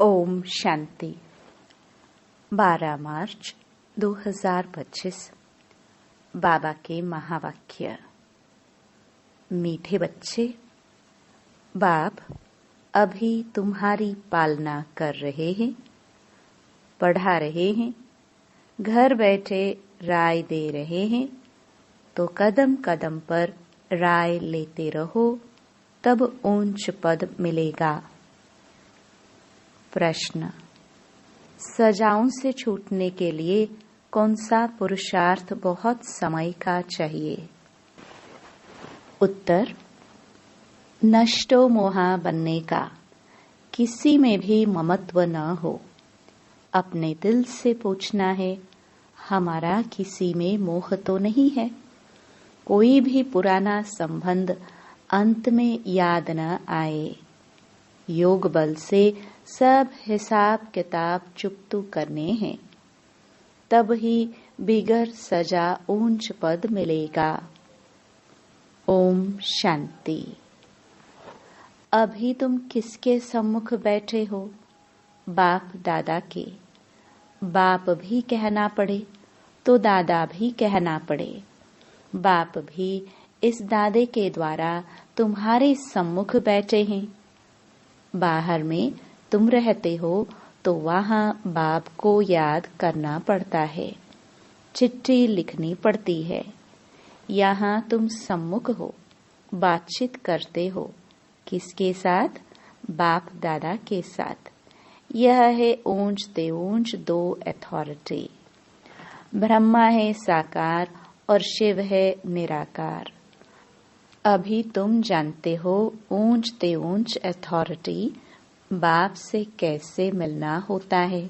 ओम शांति। 12 मार्च 2025। बाबा के महावाक्य। मीठे बच्चे, बाप अभी तुम्हारी पालना कर रहे हैं, पढ़ा रहे हैं, घर बैठे राय दे रहे हैं, तो कदम कदम पर राय लेते रहो, तब ऊंच पद मिलेगा। प्रश्न: सजाओं से छूटने के लिए कौन सा पुरुषार्थ बहुत समय का चाहिए? उत्तर: नष्टो मोहा बनने का। किसी में भी ममत्व न हो। अपने दिल से पूछना है, हमारा किसी में मोह तो नहीं है? कोई भी पुराना संबंध अंत में याद न आए। योग बल से सब हिसाब किताब चुकतू करने हैं, तब ही बिगर सजा ऊंच पद मिलेगा। ओम शांति। अभी तुम किसके सम्मुख बैठे हो? बाप दादा के। बाप भी कहना पड़े तो दादा भी कहना पड़े। बाप भी इस दादे के द्वारा तुम्हारे सम्मुख बैठे हैं। बाहर में तुम रहते हो तो वहाँ बाप को याद करना पड़ता है, चिट्ठी लिखनी पड़ती है। यहाँ तुम सम्मुख हो, बातचीत करते हो। किसके साथ? बाप दादा के साथ। यह है ऊंच ते ऊंच दो अथॉरिटी। ब्रह्मा है साकार और शिव है निराकार। अभी तुम जानते हो ऊंच ते ऊंच अथॉरिटी बाप से कैसे मिलना होता है।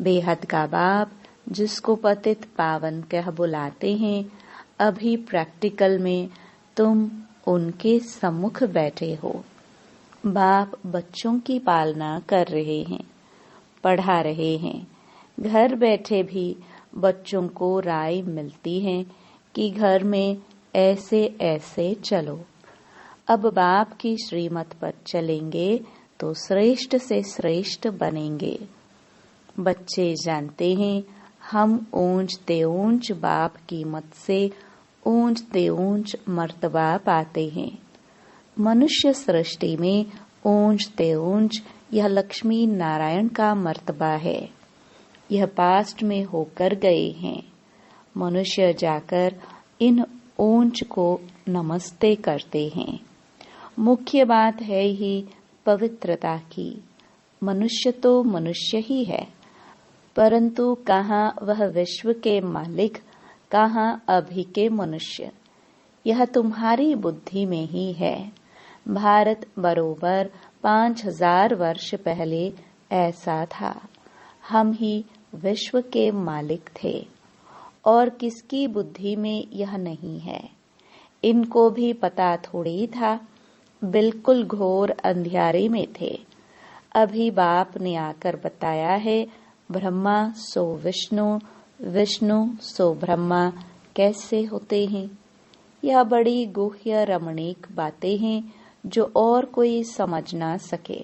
बेहद का बाप जिसको पतित पावन कह बुलाते हैं, अभी प्रैक्टिकल में तुम उनके सम्मुख बैठे हो। बाप बच्चों की पालना कर रहे हैं, पढ़ा रहे हैं। घर बैठे भी बच्चों को राय मिलती है कि घर में ऐसे ऐसे चलो। अब बाप की श्रीमत पर चलेंगे तो श्रेष्ठ से श्रेष्ठ बनेंगे। बच्चे जानते हैं हम ऊंच ते ऊंच बाप की मत से ऊंच ते ऊंच मर्तबा पाते हैं। मनुष्य सृष्टि में ऊंच ते ऊंच यह लक्ष्मी नारायण का मर्तबा है। यह पास्ट में होकर गए हैं। मनुष्य जाकर इन ऊंच को नमस्ते करते हैं। मुख्य बात है ही पवित्रता की। मनुष्य तो मनुष्य ही है, परंतु कहाँ वह विश्व के मालिक, कहाँ अभी के मनुष्य? यह तुम्हारी बुद्धि में ही है। भारत बरोबर 5000 वर्ष पहले ऐसा था। हम ही विश्व के मालिक थे और किसकी बुद्धि में यह नहीं है। इनको भी पता थोड़ी था, बिल्कुल घोर अंधियारे में थे। अभी बाप ने आकर बताया है, ब्रह्मा सो विष्णु, विष्णु सो ब्रह्मा कैसे होते हैं। यह बड़ी गुह्य रमणीक बातें हैं जो और कोई समझ ना सके।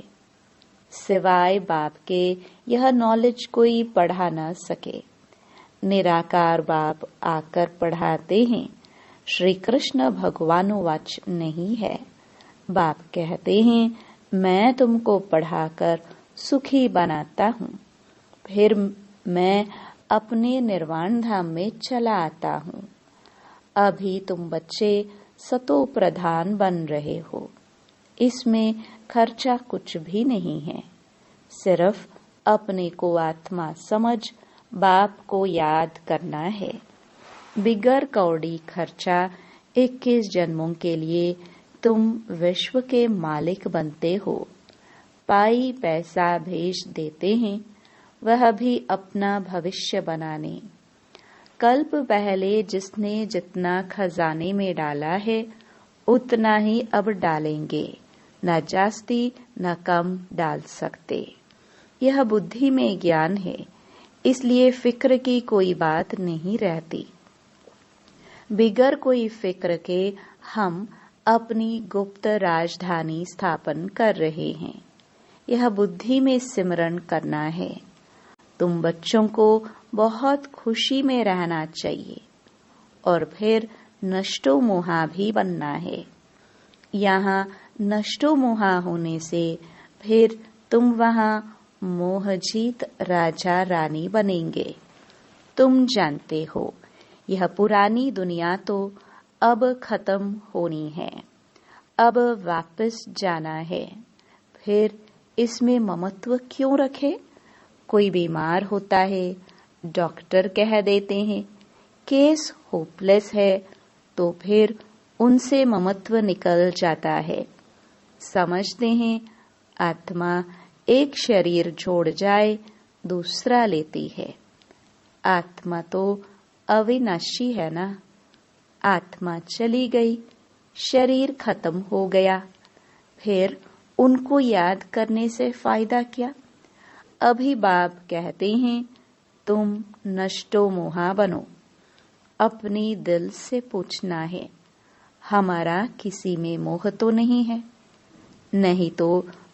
सिवाय बाप के यह नॉलेज कोई पढ़ा ना सके। निराकार बाप आकर पढ़ाते हैं। श्री कृष्ण भगवानुवाच नहीं है। बाप कहते हैं, मैं तुमको पढ़ाकर सुखी बनाता हूँ, फिर मैं अपने निर्वाण धाम में चला आता हूँ। अभी तुम बच्चे सतो प्रधान बन रहे हो। इसमें खर्चा कुछ भी नहीं है। सिर्फ अपने को आत्मा समझ बाप को याद करना है। बिगर कौड़ी खर्चा 21 जन्मों के लिए तुम विश्व के मालिक बनते हो। पाई पैसा भेज देते हैं, वह भी अपना भविष्य बनाने। कल्प पहले जिसने जितना खजाने में डाला है, उतना ही अब डालेंगे। न जास्ती न कम डाल सकते। यह बुद्धि में ज्ञान है, इसलिए फिक्र की कोई बात नहीं रहती। बिगर कोई फिक्र के हम अपनी गुप्त राजधानी स्थापन कर रहे हैं। यह बुद्धि में सिमरण करना है। तुम बच्चों को बहुत खुशी में रहना चाहिए और फिर नष्टो मोहा भी बनना है। यहाँ नष्टो मोहा होने से फिर तुम वहाँ मोहजीत राजा रानी बनेंगे। तुम जानते हो यह पुरानी दुनिया तो अब खत्म होनी है, अब वापस जाना है। फिर इसमें ममत्व क्यों रखे? कोई बीमार होता है, डॉक्टर कह देते हैं केस होपलेस है, तो फिर उनसे ममत्व निकल जाता है। समझते हैं आत्मा एक शरीर छोड़ जाए दूसरा लेती है। आत्मा तो अविनाशी है ना। आत्मा चली गई, शरीर खत्म हो गया, फिर उनको याद करने से फायदा क्या? अभी बाप कहते हैं तुम नष्टो मोहा बनो। अपनी दिल से पूछना है हमारा किसी में मोह तो नहीं है? नहीं तो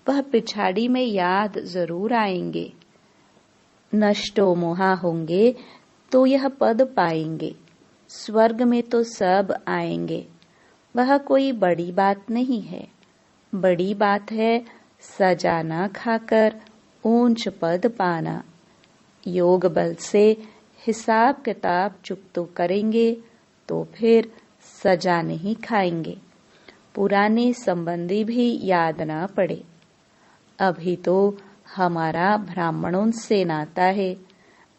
वह पिछाड़ी में याद जरूर आएंगे। नष्टो मोहा होंगे तो यह पद पाएंगे। स्वर्ग में तो सब आएंगे, वह कोई बड़ी बात नहीं है। बड़ी बात है सजा न खाकर ऊंच पद पाना। योग बल से हिसाब किताब चुकतो करेंगे तो फिर सजा नहीं खाएंगे। पुराने संबंधी भी याद ना पड़े। अभी तो हमारा ब्राह्मणों से नाता है,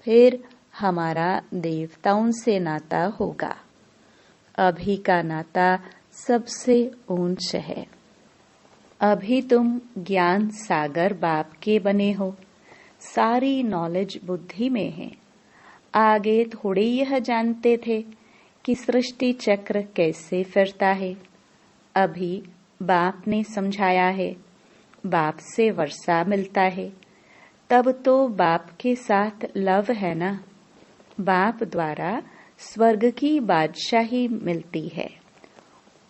फिर हमारा देवताओं से नाता होगा। अभी का नाता सबसे ऊंच है। अभी तुम ज्ञान सागर बाप के बने हो, सारी नॉलेज बुद्धि में है। आगे थोड़े यह जानते थे कि सृष्टि चक्र कैसे फिरता है। अभी बाप ने समझाया है, बाप से वर्षा मिलता है, तब तो बाप के साथ लव है ना। बाप द्वारा स्वर्ग की बादशाही मिलती है,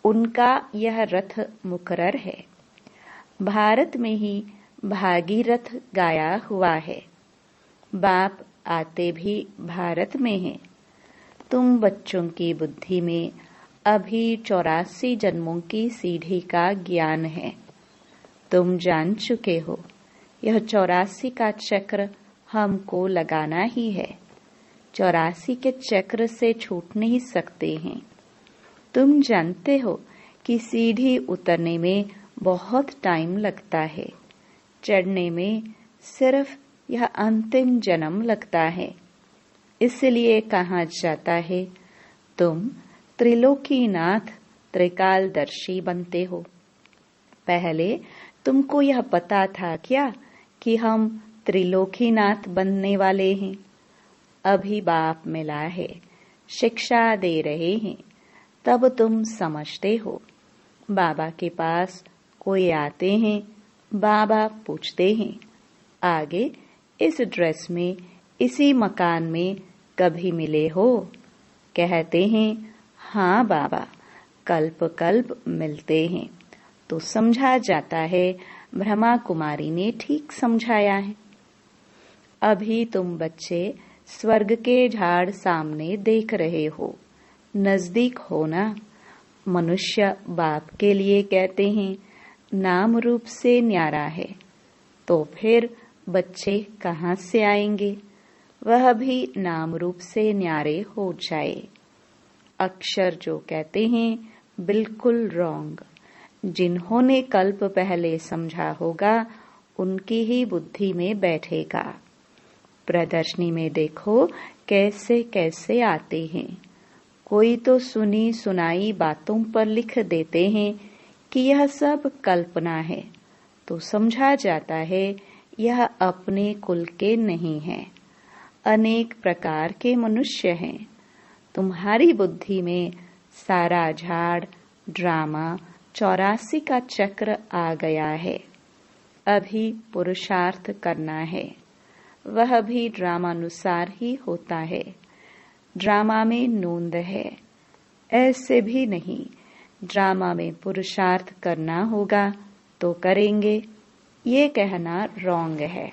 उनका यह रथ मुकर्रर है। भारत में ही भागीरथ गाया हुआ है। बाप आते भी भारत में हैं। तुम बच्चों की बुद्धि में अभी 84 जन्मों की सीढ़ी का ज्ञान है। तुम जान चुके हो यह 84 का चक्र हमको लगाना ही है। 84 के चक्र से छूट नहीं सकते हैं। तुम जानते हो कि सीढ़ी उतरने में बहुत टाइम लगता है, चढ़ने में सिर्फ यह अंतिम जन्म लगता है। इसलिए कहा जाता है तुम त्रिलोकीनाथ त्रिकालदर्शी बनते हो। पहले तुमको यह पता था क्या कि हम त्रिलोकीनाथ बनने वाले हैं? अभी बाप मिला है, शिक्षा दे रहे हैं, तब तुम समझते हो। बाबा के पास कोई आते हैं, बाबा पूछते हैं आगे इस ड्रेस में इसी मकान में कभी मिले हो? कहते हैं हाँ बाबा, कल्प कल्प मिलते हैं। तो समझा जाता है ब्रह्मा कुमारी ने ठीक समझाया है। अभी तुम बच्चे स्वर्ग के झाड़ सामने देख रहे हो, नजदीक हो ना। मनुष्य बाप के लिए कहते हैं नाम रूप से न्यारा है, तो फिर बच्चे कहाँ से आएंगे? वह भी नाम रूप से न्यारे हो जाए। अक्षर जो कहते हैं बिल्कुल रॉन्ग। जिन्होंने कल्प पहले समझा होगा उनकी ही बुद्धि में बैठेगा। प्रदर्शनी में देखो कैसे कैसे आते हैं। कोई तो सुनी सुनाई बातों पर लिख देते हैं कि यह सब कल्पना है, तो समझा जाता है यह अपने कुल के नहीं है। अनेक प्रकार के मनुष्य हैं। तुम्हारी बुद्धि में सारा झाड़ ड्रामा 84 का चक्र आ गया है। अभी पुरुषार्थ करना है, वह भी ड्रामानुसार ही होता है। ड्रामा में नोंद है, ऐसे भी नहीं। ड्रामा में पुरुषार्थ करना होगा तो करेंगे, ये कहना रॉन्ग है।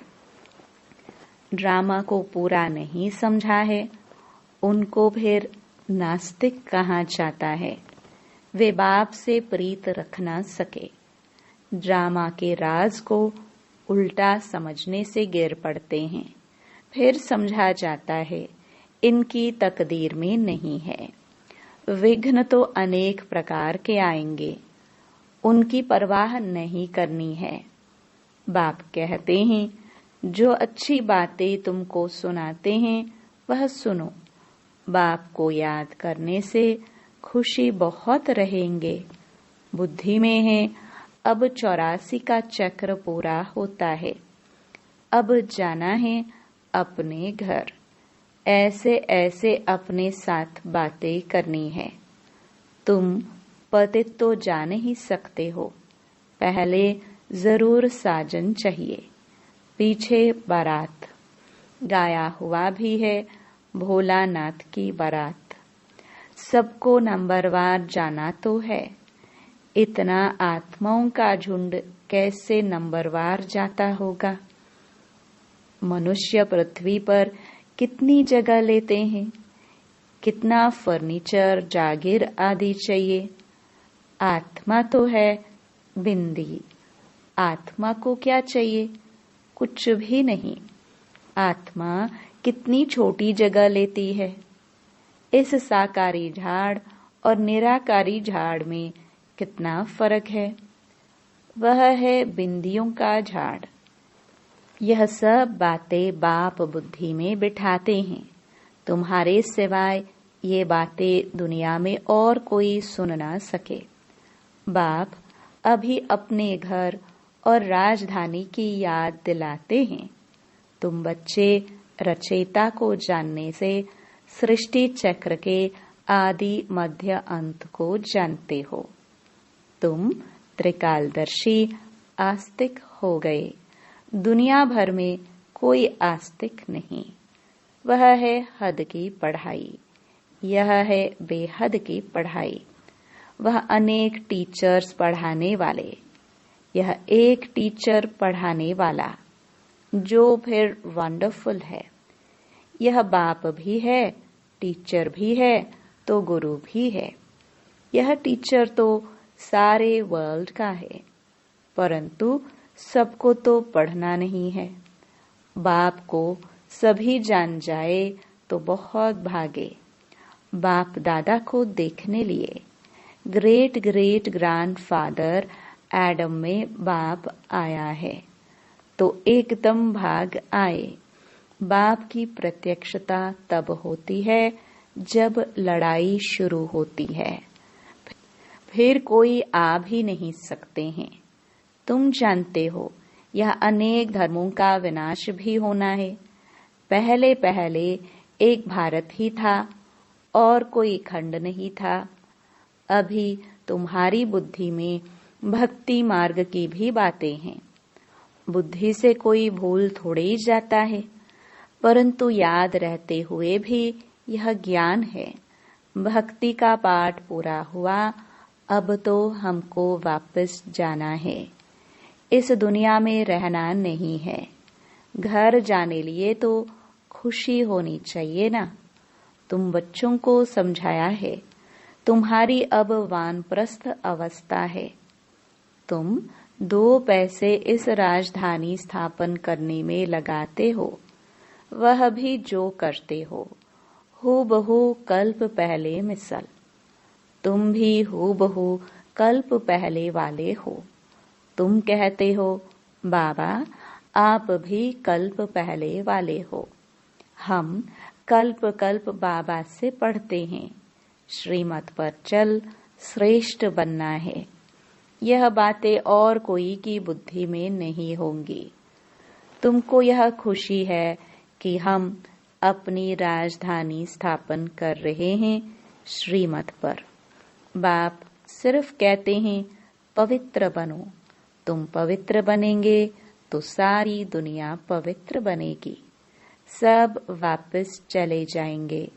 ड्रामा को पूरा नहीं समझा है उनको फिर नास्तिक कहा जाता है। वे बाप से प्रीत रख ना सके। ड्रामा के राज को उल्टा समझने से गिर पड़ते हैं। फिर समझा जाता है इनकी तकदीर में नहीं है। विघ्न तो अनेक प्रकार के आएंगे, उनकी परवाह नहीं करनी है। बाप कहते हैं जो अच्छी बातें तुमको सुनाते हैं वह सुनो। बाप को याद करने से खुशी बहुत रहेंगे। बुद्धि में है अब 84 का चक्र पूरा होता है। अब जाना है अपने घर। ऐसे ऐसे अपने साथ बातें करनी है। तुम पतित तो जा नहीं सकते हो, पहले जरूर साजन चाहिए, पीछे बारात। गाया हुआ भी है भोलानाथ की बारात। सबको नंबरवार जाना तो है। इतना आत्माओं का झुंड कैसे नंबरवार जाता होगा। मनुष्य पृथ्वी पर कितनी जगह लेते हैं, कितना फर्नीचर, जागीर आदि चाहिए। आत्मा तो है बिंदी। आत्मा को क्या चाहिए? कुछ भी नहीं। आत्मा कितनी छोटी जगह लेती है। इस साकारी झाड़ और निराकारी झाड़ में कितना फर्क है। वह है बिंदियों का झाड़। यह सब बातें बाप बुद्धि में बिठाते हैं। तुम्हारे सिवाय ये बातें दुनिया में और कोई सुन ना सके। बाप अभी अपने घर और राजधानी की याद दिलाते हैं। तुम बच्चे रचयिता को जानने से सृष्टि चक्र के आदि मध्य अंत को जानते हो। तुम त्रिकालदर्शी आस्तिक हो गए। दुनिया भर में कोई आस्तिक नहीं। वह है हद की पढ़ाई। यह है बेहद की पढ़ाई। वह अनेक टीचर्स पढ़ाने वाले, यह एक टीचर पढ़ाने वाला, जो फिर वंडरफुल है। यह बाप भी है, टीचर भी है, तो गुरु भी है। यह टीचर तो सारे वर्ल्ड का है, परंतु सबको तो पढ़ना नहीं है। बाप को सभी जान जाए तो बहुत भागे। बाप दादा को देखने लिए ग्रेट ग्रेट ग्रैंडफादर एडम में बाप आया है तो एकदम भाग आए। बाप की प्रत्यक्षता तब होती है जब लड़ाई शुरू होती है। फिर कोई आ भी नहीं सकते हैं। तुम जानते हो यह अनेक धर्मों का विनाश भी होना है। पहले पहले एक भारत ही था और कोई खंड नहीं था। अभी तुम्हारी बुद्धि में भक्ति मार्ग की भी बातें हैं। बुद्धि से कोई भूल थोड़े ही जाता है, परंतु याद रहते हुए भी यह ज्ञान है। भक्ति का पाठ पूरा हुआ, अब तो हमको वापस जाना है। इस दुनिया में रहना नहीं है। घर जाने लिए तो खुशी होनी चाहिए ना। तुम बच्चों को समझाया है तुम्हारी अब वानप्रस्थ अवस्था है। तुम 2 पैसे इस राजधानी स्थापन करने में लगाते हो। वह भी जो करते हो हूबहू कल्प पहले मिसल। तुम भी हूबहू कल्प पहले वाले हो। तुम कहते हो बाबा आप भी कल्प पहले वाले हो। हम कल्प कल्प बाबा से पढ़ते हैं। श्रीमत पर चल, श्रेष्ठ बनना है। यह बातें और कोई की बुद्धि में नहीं होंगी। तुमको यह खुशी है कि हम अपनी राजधानी स्थापन कर रहे हैं श्रीमत पर। बाप सिर्फ कहते हैं पवित्र बनो। तुम पवित्र बनेंगे तो सारी दुनिया पवित्र बनेगी। सब वापस चले जाएंगे।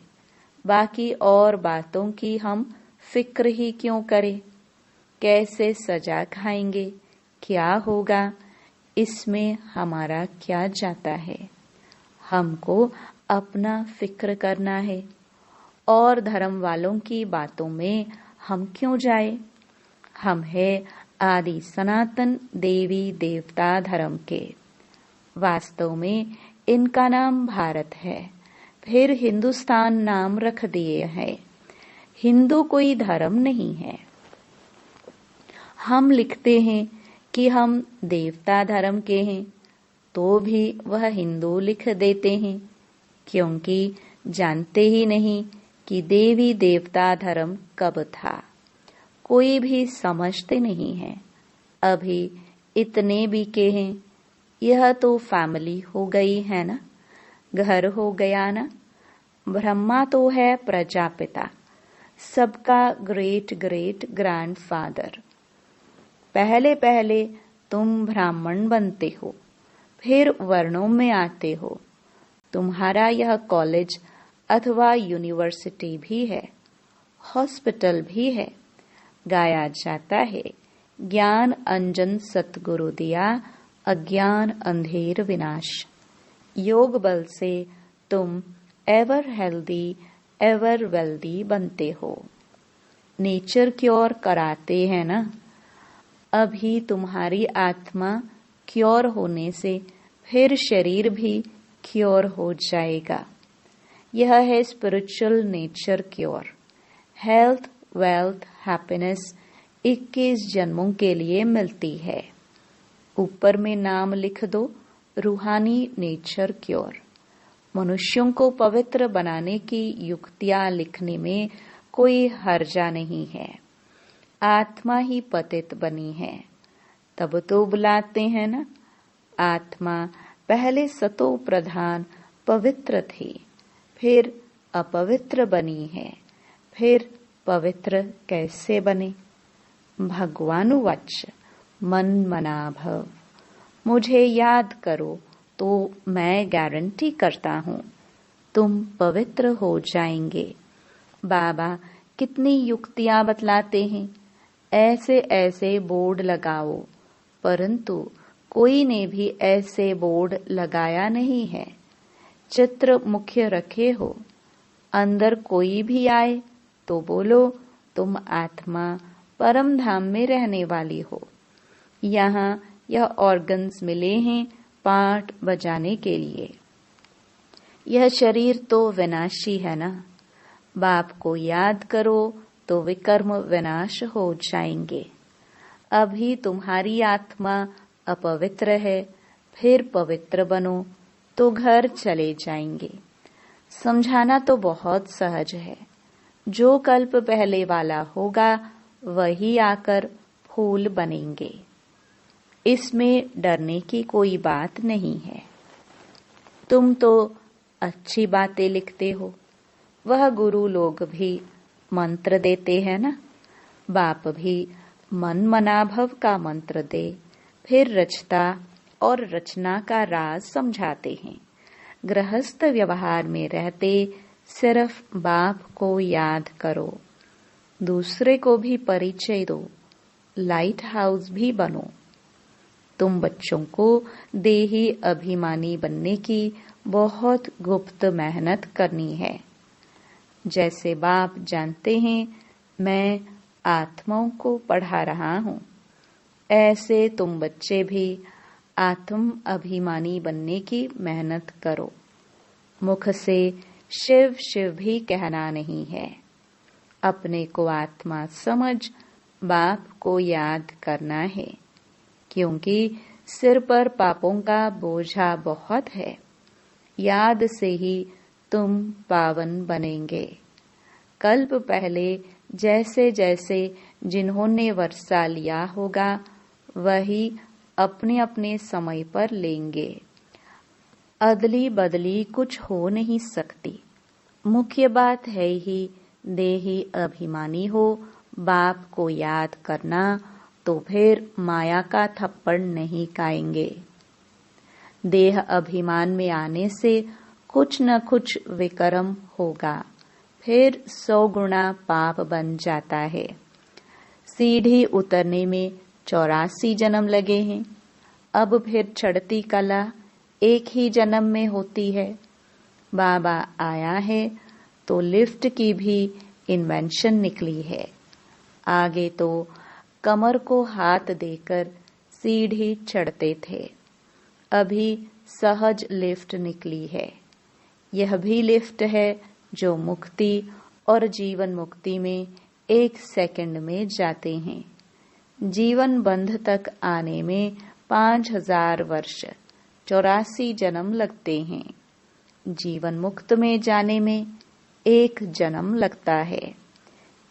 बाकी और बातों की हम फिक्र ही क्यों करें। कैसे सजा खाएंगे, क्या होगा, इसमें हमारा क्या जाता है। हमको अपना फिक्र करना है और धर्म वालों की बातों में हम क्यों जाए। हम है आदि सनातन देवी देवता धर्म के। वास्तव में इनका नाम भारत है, फिर हिंदुस्तान नाम रख दिए है। हिंदू कोई धर्म नहीं है। हम लिखते हैं कि हम देवता धर्म के हैं, तो भी वह हिंदू लिख देते हैं, क्योंकि जानते ही नहीं कि देवी देवता धर्म कब था। कोई भी समझते नहीं है। अभी इतने भी के हैं। यह तो फैमिली हो गई है ना, घर हो गया ना। ब्रह्मा तो है प्रजापिता, सबका ग्रेट ग्रेट ग्रैंडफादर। पहले पहले तुम ब्राह्मण बनते हो, फिर वर्णों में आते हो। तुम्हारा यह कॉलेज अथवा यूनिवर्सिटी भी है, हॉस्पिटल भी है। गाया जाता है, ज्ञान अंजन सतगुरु दिया, अज्ञान अंधेर विनाश। योग बल से तुम एवर हेल्दी एवर वेल्दी बनते हो। नेचर क्योर कराते हैं ना। अभी तुम्हारी आत्मा क्योर होने से फिर शरीर भी क्योर हो जाएगा। यह है spiritual nature cure. Health, wealth, happiness 21 जन्मों के लिए मिलती है। ऊपर में नाम लिख दो, रूहानी नेचर क्योर। मनुष्यों को पवित्र बनाने की युक्तियां लिखने में कोई हर्जा नहीं है। आत्मा ही पतित बनी है, तब तो बुलाते हैं ना। आत्मा पहले सतो प्रधान पवित्र थी, फिर अपवित्र बनी है, फिर पवित्र कैसे बने। भगवानुवाच मन मना भव। मुझे याद करो तो मैं गारंटी करता हूँ तुम पवित्र हो जाएंगे। बाबा कितनी युक्तियां बतलाते हैं, ऐसे ऐसे बोर्ड लगाओ, परंतु कोई ने भी ऐसे बोर्ड लगाया नहीं है। चित्र मुख्य रखे हो, अंदर कोई भी आए तो बोलो तुम आत्मा परम धाम में रहने वाली हो। यहाँ यह ऑर्गन्स मिले हैं पाठ बजाने के लिए। यह शरीर तो विनाशी है ना। बाप को याद करो तो विकर्म विनाश हो जाएंगे। अभी तुम्हारी आत्मा अपवित्र है, फिर पवित्र बनो तो घर चले जाएंगे। समझाना तो बहुत सहज है। जो कल्प पहले वाला होगा वही आकर फूल बनेंगे। इसमें डरने की कोई बात नहीं है। तुम तो अच्छी बातें लिखते हो, वह गुरु लोग भी मंत्र देते हैं ना। बाप भी मन मनाभव का मंत्र दे, फिर रचता और रचना का राज समझाते हैं। गृहस्थ व्यवहार में रहते सिर्फ बाप को याद करो, दूसरे को भी परिचय दो, लाइट हाउस भी बनो। तुम बच्चों को देही अभिमानी बनने की बहुत गुप्त मेहनत करनी है। जैसे बाप जानते हैं मैं आत्माओं को पढ़ा रहा हूँ, ऐसे तुम बच्चे भी आत्म अभिमानी बनने की मेहनत करो। मुख से शिव शिव भी कहना नहीं है। अपने को आत्मा समझ बाप को याद करना है, क्योंकि सिर पर पापों का बोझा बहुत है। याद से ही तुम पावन बनेंगे। कल्प पहले जैसे जैसे जिन्होंने वर्षा लिया होगा वही अपने अपने समय पर लेंगे। अदली बदली कुछ हो नहीं सकती। मुख्य बात है ही देही अभिमानी हो, बाप को याद करना, तो फिर माया का थप्पड़ नहीं खाएंगे। देह अभिमान में आने से कुछ न कुछ विकर्म होगा, फिर 100 गुना पाप बन जाता है। सीढ़ी उतरने में 84 जन्म लगे हैं। अब फिर चढ़ती कला एक ही जन्म में होती है। बाबा आया है तो लिफ्ट की भी इन्वेंशन निकली है। आगे तो कमर को हाथ देकर सीढ़ी चढ़ते थे, अभी सहज लिफ्ट निकली है। यह भी लिफ्ट है जो मुक्ति और जीवन मुक्ति में 1 सेकंड में जाते हैं। जीवन बंध तक आने में 5000 वर्ष 84 जन्म लगते हैं। जीवन मुक्त में जाने में 1 जन्म लगता है।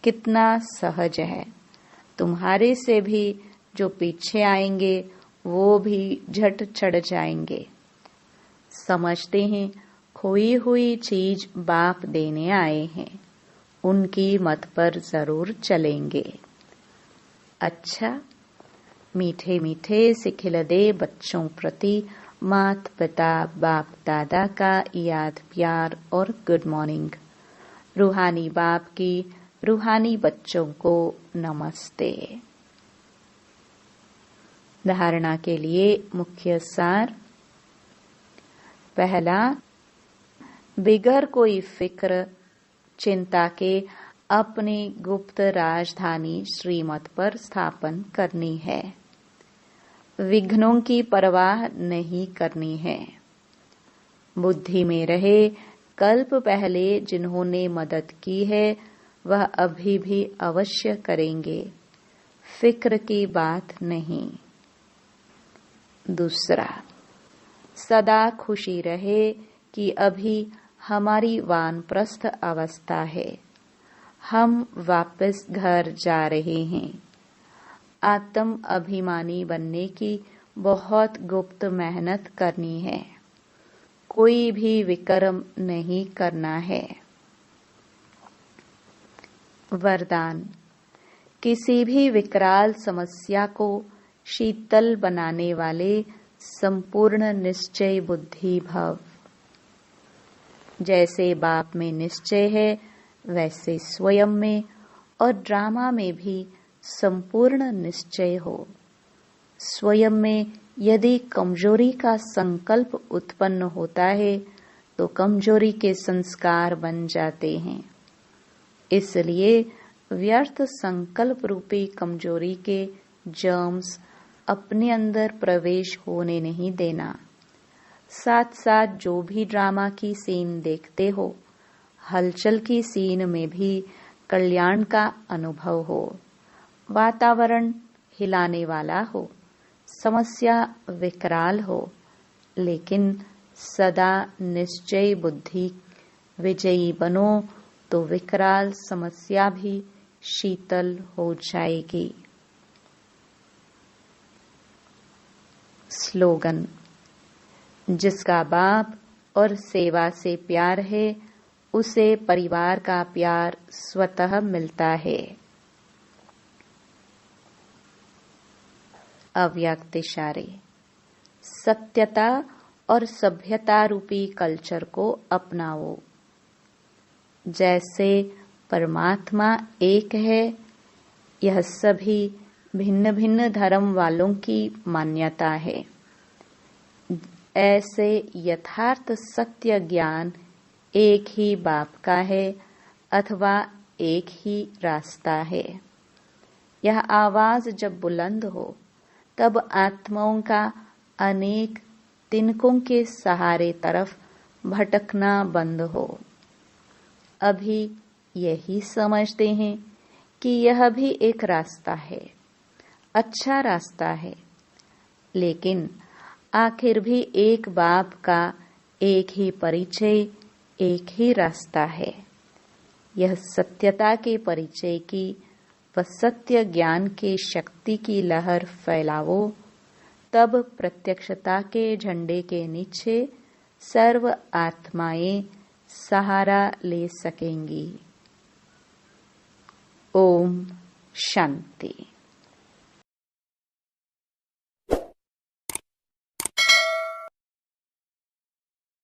कितना सहज है। तुम्हारे से भी जो पीछे आएंगे वो भी झट चढ़ जाएंगे। समझते हैं खोई हुई चीज बाप देने आए हैं, उनकी मत पर जरूर चलेंगे। अच्छा, मीठे मीठे से खिलदे बच्चों प्रति माता पिता बाप दादा का याद प्यार और गुड मॉर्निंग। रूहानी बाप की रूहानी बच्चों को नमस्ते। धारणा के लिए मुख्य सार। पहला, बिगर कोई फिक्र चिंता के अपनी गुप्त राजधानी श्रीमत पर स्थापन करनी है। विघ्नों की परवाह नहीं करनी है। बुद्धि में रहे कल्प पहले जिन्होंने मदद की है वह अभी भी अवश्य करेंगे, फिक्र की बात नहीं। दूसरा, सदा खुशी रहे कि अभी हमारी वानप्रस्थ अवस्था है, हम वापस घर जा रहे हैं। आत्म अभिमानी बनने की बहुत गुप्त मेहनत करनी है, कोई भी विक्रम नहीं करना है। वरदान, किसी भी विकराल समस्या को शीतल बनाने वाले संपूर्ण निश्चय बुद्धि भव। जैसे बाप में निश्चय है वैसे स्वयं में और ड्रामा में भी संपूर्ण निश्चय हो। स्वयं में यदि कमजोरी का संकल्प उत्पन्न होता है तो कमजोरी के संस्कार बन जाते हैं। इसलिए व्यर्थ संकल्प रूपी कमजोरी के जर्म्स अपने अंदर प्रवेश होने नहीं देना। साथ साथ जो भी ड्रामा की सीन देखते हो, हलचल की सीन में भी कल्याण का अनुभव हो। वातावरण हिलाने वाला हो, समस्या विकराल हो, लेकिन सदा निश्चय बुद्धि विजयी बनो तो विकराल समस्या भी शीतल हो जाएगी। स्लोगन, जिसका बाप और सेवा से प्यार है उसे परिवार का प्यार स्वतः मिलता है। अव्यक्त इशारे, सत्यता और सभ्यता रूपी कल्चर को अपनाओ। जैसे परमात्मा एक है, यह सभी भिन्न भिन्न धर्म वालों की मान्यता है। ऐसे यथार्थ सत्य ज्ञान एक ही बाप का है अथवा एक ही रास्ता है। यह आवाज जब बुलंद हो तब आत्माओं का अनेक तिनकों के सहारे तरफ भटकना बंद हो। अभी यही समझते हैं कि यह भी एक रास्ता है, अच्छा रास्ता है, लेकिन आखिर भी एक बाप का एक ही परिचय, एक ही रास्ता है। यह सत्यता के परिचय की व सत्य ज्ञान के शक्ति की लहर फैलावो, तब प्रत्यक्षता के झंडे के नीचे सर्व आत्माएं सहारा ले सकेंगी। ओम शांति।